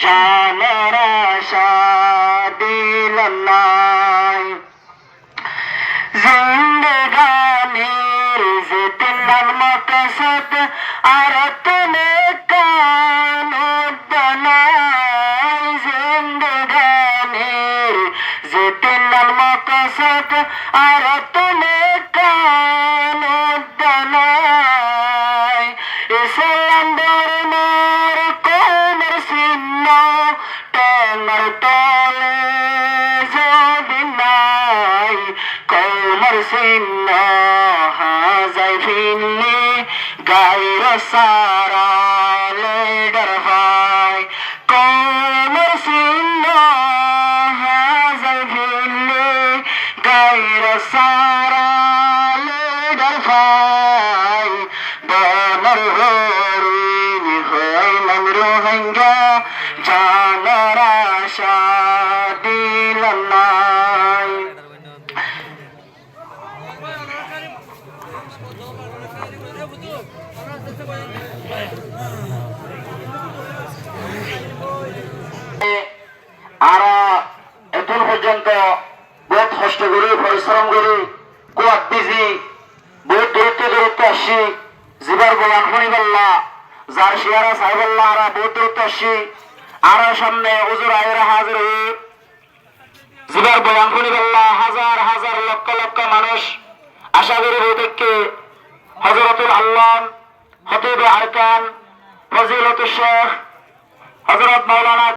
জানের আশা দিলাম নাই জিন্দেগানির যেতে নাম মকসদ আর তুমি কানুদ্দানাই জিন্দেগানির যেতে নাম মকসদ আর তুমি কানুদ্দানাই ইসলাম ধর্মের কোনের চিহ্ন টেঙ্গার তলে যদি নাই কোমর চিহ্ন হাজাই ফিরলি গাইর সারা লেডার ভাই কোমর চিহ্ন হাজাই ফিরলি গাইর সারা লেডার ভাই বনর হরিণী হইলাম রোহিঙ্গা জানার আশা দিলাম নাই আর এখন পর্যন্ত বহুত কষ্ট করি পরিশ্রম করি কুয়াত দিছি বহুত দূরত্ব আসছি জিবার বয়ান শুনিবাল্লা যার শিয়ারা সাহেবাল্লা আরা বহুত দূরত্ব আসছি আর সামনে হুজুর আয়েরা হাজির হয়ে জিবার বয়ান শুনিবাল্লা হাজার হাজার লক্ষ লক্ষ মানুষ আশা করি বৈঠককে হযরতুল আল্লাহ খতিবে আরকান ফজিলতুল শেখ হযরত মাওলানা